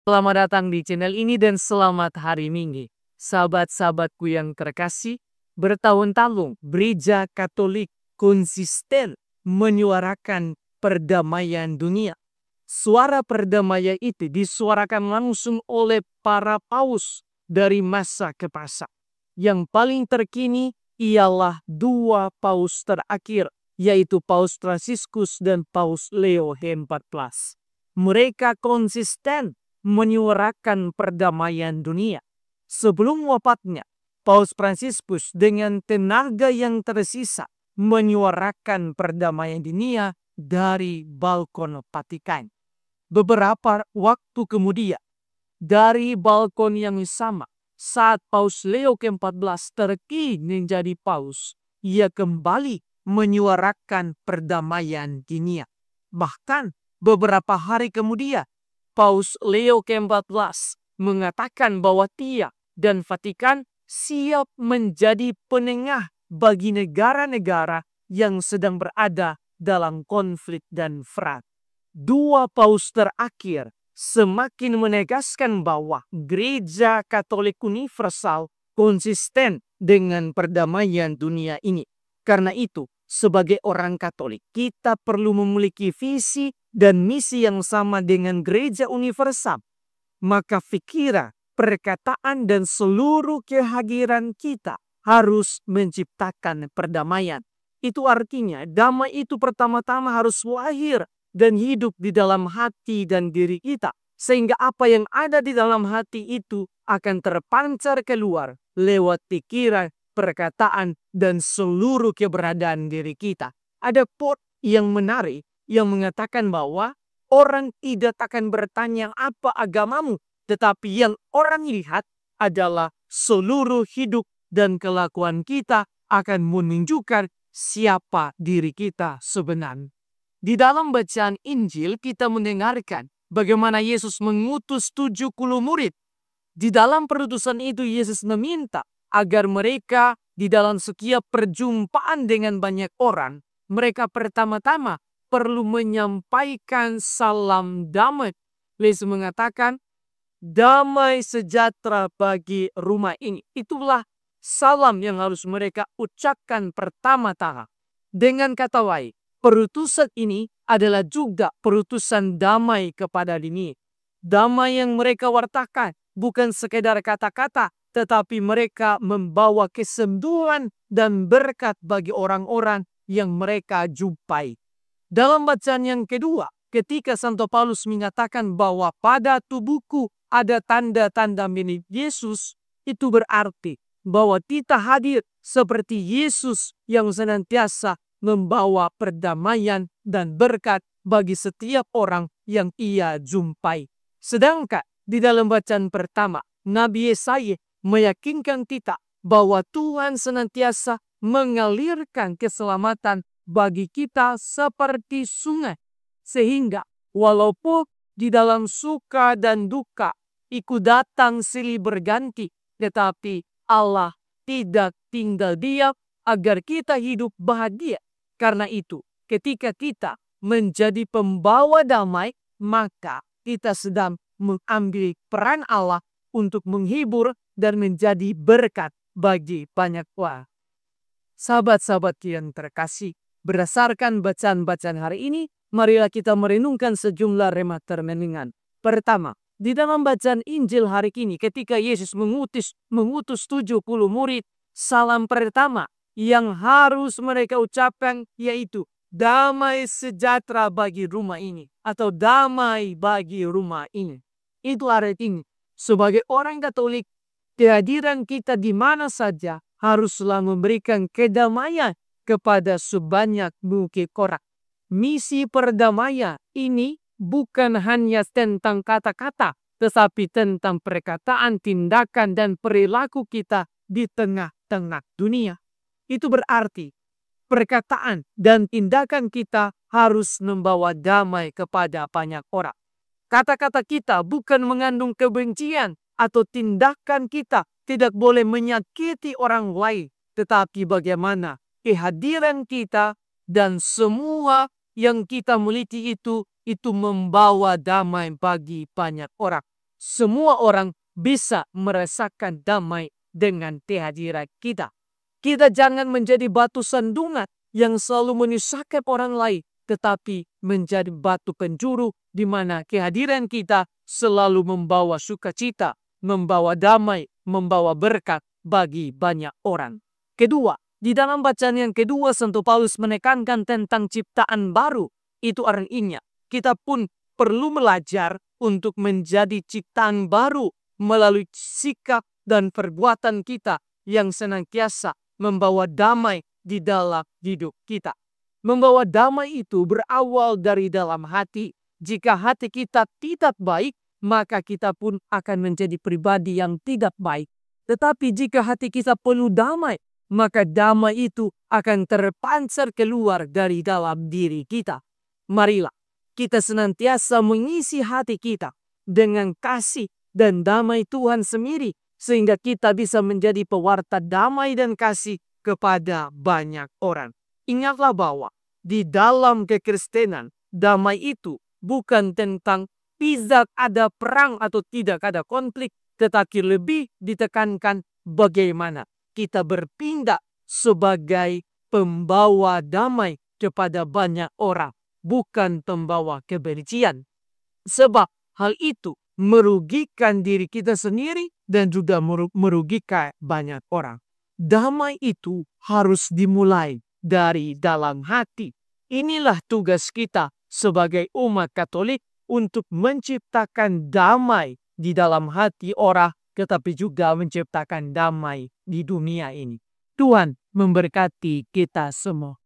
Selamat datang di channel ini dan selamat hari Minggu. Sahabat-sahabatku yang terkasih, bertahun-tahun Gereja Katolik konsisten menyuarakan perdamaian dunia. Suara perdamaian itu disuarakan langsung oleh para paus dari masa ke masa. Yang paling terkini ialah dua paus terakhir, yaitu Paus Fransiskus dan Paus Leo XIV. Mereka konsisten menyuarakan perdamaian dunia. Sebelum wafatnya, Paus Fransiskus dengan tenaga yang tersisa menyuarakan perdamaian dunia dari balkon Vatikan. Beberapa waktu kemudian, dari balkon yang sama, saat Paus Leo XIV terpilih menjadi paus, ia kembali menyuarakan perdamaian dunia. Bahkan beberapa hari kemudian, Paus Leo XIV mengatakan bahwa dia dan Vatikan siap menjadi penengah bagi negara-negara yang sedang berada dalam konflik dan perang. Dua paus terakhir semakin menegaskan bahwa Gereja Katolik Universal konsisten dengan perdamaian dunia ini. Karena itu, sebagai orang Katolik, kita perlu memiliki visi dan misi yang sama dengan Gereja Universal. Maka pikiran, perkataan, dan seluruh kehadiran kita harus menciptakan perdamaian. Itu artinya damai itu pertama-tama harus lahir dan hidup di dalam hati dan diri kita. Sehingga apa yang ada di dalam hati itu akan terpancar keluar lewat pikiran, perkataan, dan seluruh keberadaan diri kita. Ada quote yang menarik yang mengatakan bahwa orang tidak akan bertanya apa agamamu, tetapi yang orang lihat adalah seluruh hidup dan kelakuan kita akan menunjukkan siapa diri kita sebenarnya. Di dalam bacaan Injil kita mendengarkan bagaimana Yesus mengutus 70 murid. Di dalam perutusan itu Yesus meminta agar mereka di dalam setiap perjumpaan dengan banyak orang, mereka pertama-tama perlu menyampaikan salam damai. Yesus mengatakan, damai sejahtera bagi rumah ini. Itulah salam yang harus mereka ucapkan pertama-tama. Dengan kata lain, perutusan ini adalah juga perutusan damai kepada dunia. Damai yang mereka wartakan bukan sekedar kata-kata, tetapi mereka membawa kesembuhan dan berkat bagi orang-orang yang mereka jumpai. Dalam bacaan yang kedua, ketika Santo Paulus mengatakan bahwa pada tubuhku ada tanda-tanda milik Yesus, itu berarti bahwa kita hadir seperti Yesus yang senantiasa membawa perdamaian dan berkat bagi setiap orang yang ia jumpai. Sedangkan di dalam bacaan pertama, Nabi Yesaya meyakinkan kita bahwa Tuhan senantiasa mengalirkan keselamatan bagi kita seperti sungai. Sehingga walaupun di dalam suka dan duka ikut datang silih berganti, tetapi Allah tidak tinggal diam agar kita hidup bahagia. Karena itu, ketika kita menjadi pembawa damai, maka kita sedang mengambil peran Allah untuk menghibur dan menjadi berkat bagi banyak orang. Sahabat-sahabat yang terkasih, berdasarkan bacaan-bacaan hari ini, marilah kita merenungkan sejumlah remater meningan. Pertama, di dalam bacaan Injil hari ini ketika Yesus mengutus 70 murid, salam pertama yang harus mereka ucapkan yaitu damai sejahtera bagi rumah ini atau damai bagi rumah ini. Itu artinya sebagai orang Katolik, kehadiran kita di mana saja haruslah memberikan kedamaian kepada sebanyak mungkin orang. Misi perdamaian ini bukan hanya tentang kata-kata, tetapi tentang perkataan, tindakan, dan perilaku kita di tengah-tengah dunia. Itu berarti perkataan dan tindakan kita harus membawa damai kepada banyak orang. Kata-kata kita bukan mengandung kebencian atau tindakan kita tidak boleh menyakiti orang lain. Tetapi bagaimana kehadiran kita dan semua yang kita miliki itu membawa damai bagi banyak orang. semua orang bisa merasakan damai dengan kehadiran kita. Kita jangan menjadi batu sandungan yang selalu menyusahkan orang lain, tetapi menjadi batu penjuru di mana kehadiran kita selalu membawa sukacita, membawa damai, membawa berkat bagi banyak orang. Kedua, di dalam bacaan yang kedua, Santo Paulus menekankan tentang ciptaan baru. Itu artinya kita pun perlu belajar untuk menjadi ciptaan baru melalui sikap dan perbuatan kita yang senantiasa membawa damai di dalam hidup kita. Membawa damai itu berawal dari dalam hati. Jika hati kita tidak baik, maka kita pun akan menjadi pribadi yang tidak baik. Tetapi jika hati kita penuh damai, maka damai itu akan terpancar keluar dari dalam diri kita. Marilah kita senantiasa mengisi hati kita dengan kasih dan damai Tuhan sendiri, sehingga kita bisa menjadi pewarta damai dan kasih kepada banyak orang. Ingatlah bahwa di dalam kekristenan, damai itu bukan tentang tidak ada perang atau tidak ada konflik, tetapi lebih ditekankan bagaimana kita berpindah sebagai pembawa damai kepada banyak orang, bukan pembawa kebencian. Sebab hal itu merugikan diri kita sendiri dan juga merugikan banyak orang. Damai itu harus dimulai dari dalam hati. Inilah tugas kita sebagai umat Katolik untuk menciptakan damai di dalam hati orang, tetapi juga menciptakan damai di dunia ini. Tuhan memberkati kita semua.